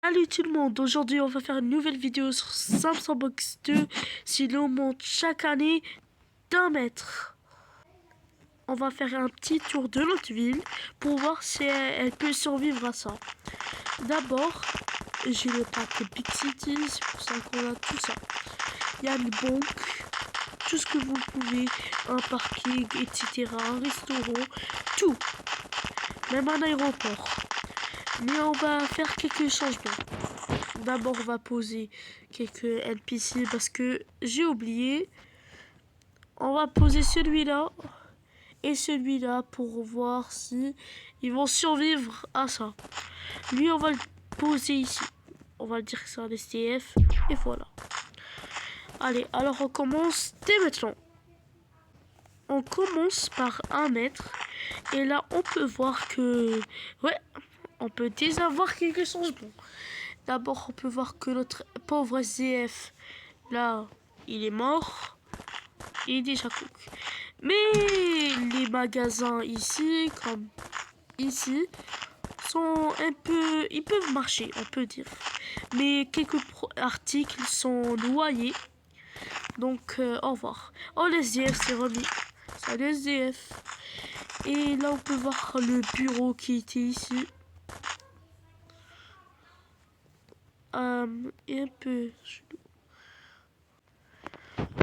Salut tout le monde, aujourd'hui on va faire une nouvelle vidéo sur Samsung Box 2. Si l'eau monte chaque année d'1 mètre. On va faire un petit tour de notre ville pour voir si elle peut survivre à ça. D'abord, j'ai le pack Big City, c'est pour ça qu'on a tout ça. Il y a une banque, tout ce que vous pouvez, un parking, etc., un restaurant, tout. Même un aéroport. Mais on va faire quelques changements. D'abord, on va poser quelques NPC parce que j'ai oublié. On va poser celui-là et celui-là pour voir si ils vont survivre à ça. Lui, on va le poser ici. On va dire que c'est un STF et voilà. Allez, alors on commence dès maintenant. On commence par 1 mètre et là, on peut voir que... Ouais, on peut déjà avoir quelques changements. D'abord, on peut voir que notre pauvre SDF, là, il est mort. Il est déjà cook. Mais les magasins ici, comme ici, sont un peu... Ils peuvent marcher, on peut dire. Mais quelques articles sont noyés. Donc, au revoir. Oh, le SDF s'est remis. Salut SDF. Et là, on peut voir le bureau qui était ici. Et un peu chelou.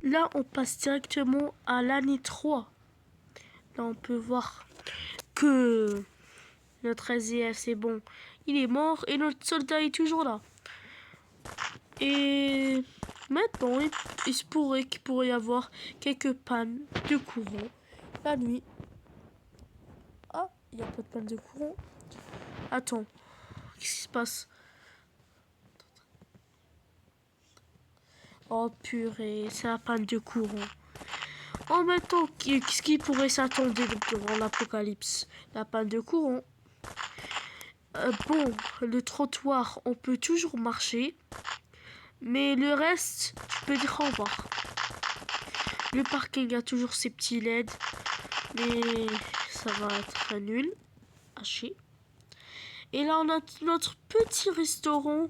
Là, on passe directement à l'année 3. Là, on peut voir que notre SDF, c'est bon. Il est mort et notre soldat est toujours là. Et maintenant, il se pourrait qu'il pourrait y avoir quelques pannes de courant la nuit. Ah, il n'y a pas de panne de courant. Attends, qu'est-ce qui se passe? Oh purée, c'est la panne de courant. En même temps, qu'est-ce qui pourrait s'attendre durant l'apocalypse? La panne de courant. Bon, le trottoir, on peut toujours marcher. Mais le reste, tu peux dire au revoir. Le parking a toujours ses petits LED. Mais ça va être nul. Haché. Et là, on a notre petit restaurant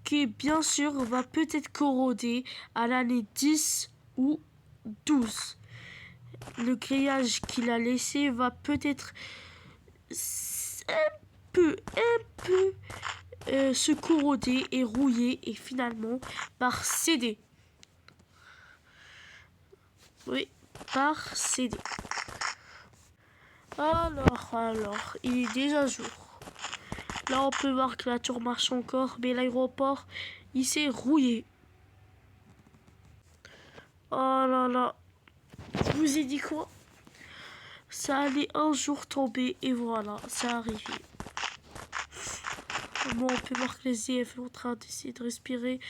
qui, bien sûr, va peut-être corroder à l'année 10 ou 12. Le grillage qu'il a laissé va peut-être un peu se corroder et rouiller et finalement par céder. Oui, par céder. Alors, il est déjà jour. Là, on peut voir que la tour marche encore, mais l'aéroport, il s'est rouillé. Oh là là. Je vous ai dit quoi? Ça allait un jour tomber et voilà, c'est arrivé. Bon, on peut voir que les SDF sont en train d'essayer de respirer,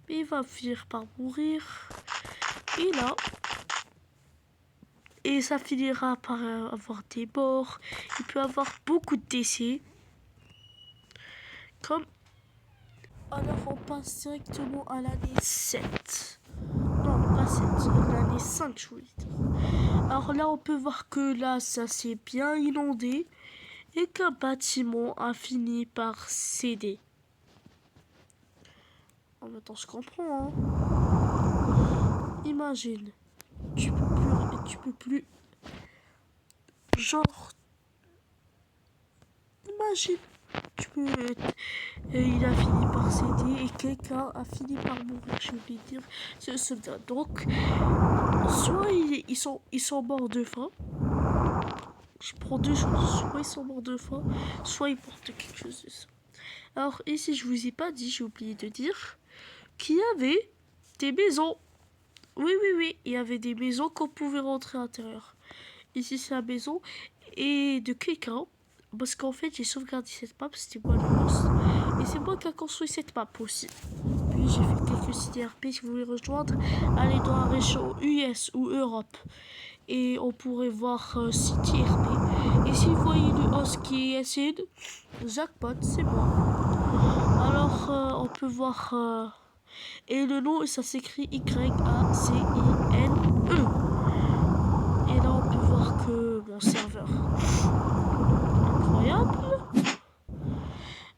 mais il va finir par mourir. Et là, et ça finira par avoir des morts. Il peut avoir beaucoup de décès. Comme... Alors, on passe directement à l'année 7. Non, pas 7, l'année 5, je voulais dire. Alors là, on peut voir que là, ça s'est bien inondé et qu'un bâtiment a fini par céder. En même temps, je comprends, hein. Imagine, tu peux plus, genre, imagine, il a fini par céder et quelqu'un a fini par mourir, j'ai oublié de dire, ce soldat. Donc, soit ils sont morts de faim. Je prends deux choses, soit ils sont morts de faim, soit ils portent quelque chose de ça. Alors ici, je vous ai pas dit, j'ai oublié de dire qu'il y avait des maisons. Oui, il y avait des maisons qu'on pouvait rentrer à l'intérieur. Ici, c'est la maison et de quelqu'un. Parce qu'en fait, j'ai sauvegardé cette map, c'était moi le host. Et c'est moi qui a construit cette map aussi. Puis j'ai fait quelques sites RP. Si vous voulez rejoindre, allez dans la région US ou Europe. Et on pourrait voir City RP. Et si vous voyez le host qui est SN, jackpot, c'est moi. Alors, on peut voir... et le nom, ça s'écrit YACINE. Et là, on peut voir que mon serveur... Incroyable.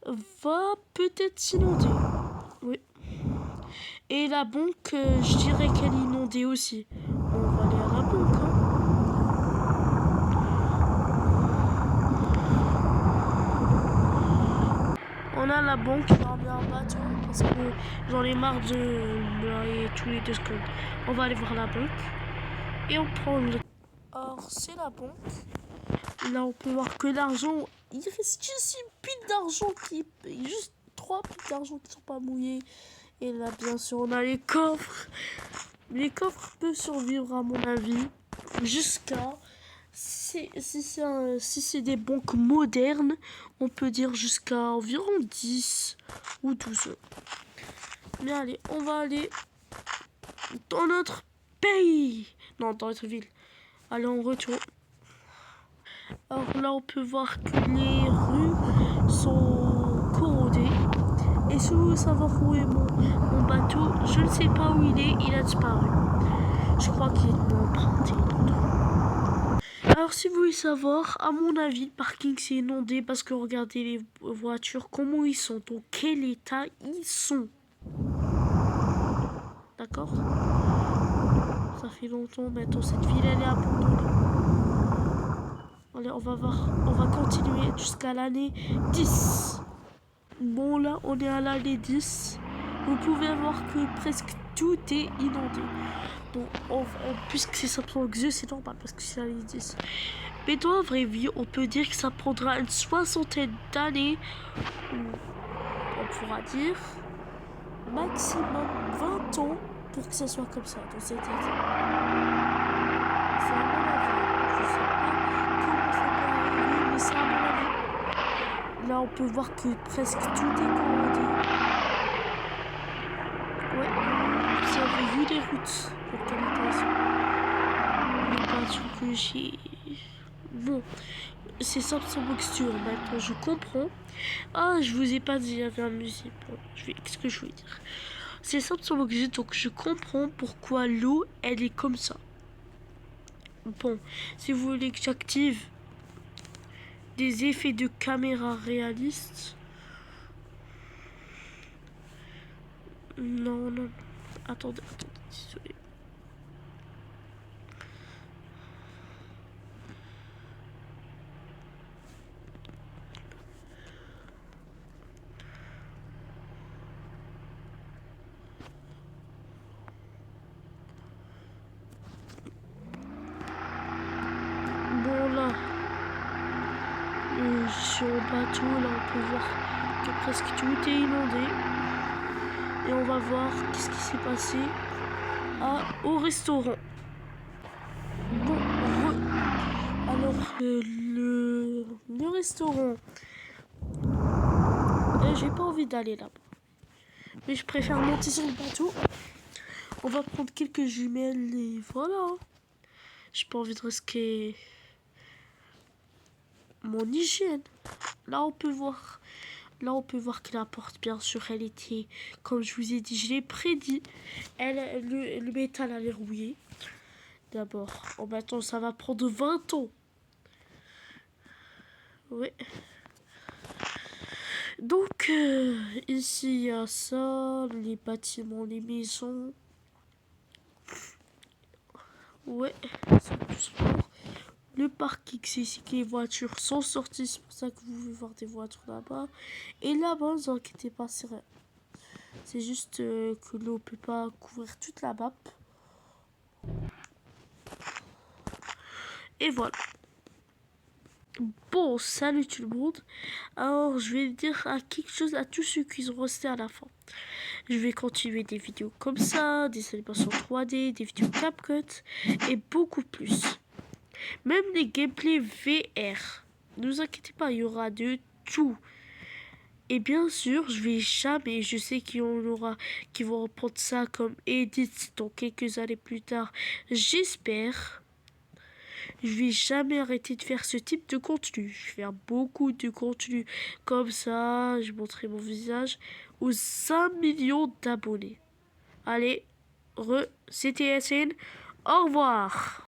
va peut-être s'inonder. Oui. Et la banque, je dirais qu'elle est inondée aussi. On va aller à la banque. Hein. On a la banque qui va bien un bateau parce que j'en ai marre de me noyer tous les 2 secondes. On va aller voir la banque et on prend le... Alors, c'est la banque. Là, on peut voir que l'argent, il reste juste une pile d'argent juste 3 piles d'argent qui sont pas mouillées. Et là, bien sûr, on a les coffres. Les coffres peuvent survivre, à mon avis, jusqu'à... Si c'est des banques modernes, on peut dire jusqu'à environ 10 ou 12. Mais allez, on va aller dans notre pays. Non, dans notre ville. Allez, on retourne. Alors là, on peut voir que les rues sont corrodées. Et si vous voulez savoir où est mon bateau, je ne sais pas où il a disparu. Je crois qu'il m'a emprunté l'autre. Alors si vous voulez savoir, à mon avis, le parking s'est inondé parce que regardez les voitures, comment ils sont, dans quel état ils sont. D'accord? Ça fait longtemps maintenant, cette ville elle est abandonnée. Allez, on va continuer jusqu'à l'année 10. Bon là, on est à l'année 10. Vous pouvez voir que presque tout est inondé. Donc, puisque c'est Samsung Xe, c'est normal parce que c'est l'année 10. Mais dans la vraie vie, on peut dire que ça prendra une 60aine d'années, ou on pourra dire maximum 20 ans pour que ça soit comme ça dans cet état. C'est à mon avis. Je sais pas comment ça peut arriver, mais c'est à mon avis. Là, on peut voir que presque tout est corrodé. Ouais, vous avez vu les routes pour quelle état elles sont. Les peintures que j'ai... Bon, c'est Samsung Boxture, maintenant je comprends. Ah, je vous ai pas dit, il y avait un musée. Bon, qu'est-ce que je veux dire? C'est Samsung Boxture, donc je comprends pourquoi l'eau, elle est comme ça. Bon, si vous voulez que j'active des effets de caméra réalistes... Non, non, attendez, désolé. Bon là, sur le bateau, là on peut voir que presque tout est inondé. Et on va voir qu'est-ce qui s'est passé au restaurant. Bon, alors le restaurant, j'ai pas envie d'aller là-bas. Mais je préfère monter sur le bateau. On va prendre quelques jumelles et voilà. J'ai pas envie de risquer mon hygiène. Là on peut voir que la porte, bien sûr, elle était, comme je vous ai dit, je l'ai prédit. Le métal allait rouiller. D'abord, maintenant ça va prendre 20 ans. Oui. Donc, ici il y a ça, les bâtiments, les maisons. Ouais, c'est tous pour le parking, c'est ici que les voitures sont sorties. C'est pour ça que vous pouvez voir des voitures là-bas. Et là-bas, ne vous inquiétez pas, c'est rien. C'est juste que l'eau ne peut pas couvrir toute la map. Et voilà. Bon, salut tout le monde. Alors, je vais dire quelque chose à tous ceux qui sont restés à la fin. Je vais continuer des vidéos comme ça, des animations 3D, des vidéos CapCut et beaucoup plus. Même les gameplays VR. Ne vous inquiétez pas, il y aura de tout. Et bien sûr, je sais qu'il y en aura qui vont reprendre ça comme edit dans quelques années plus tard. J'espère. Je vais jamais arrêter de faire ce type de contenu. Je vais faire beaucoup de contenu comme ça. Je montrerai mon visage aux 5 millions d'abonnés. Allez, c'était SN. Au revoir.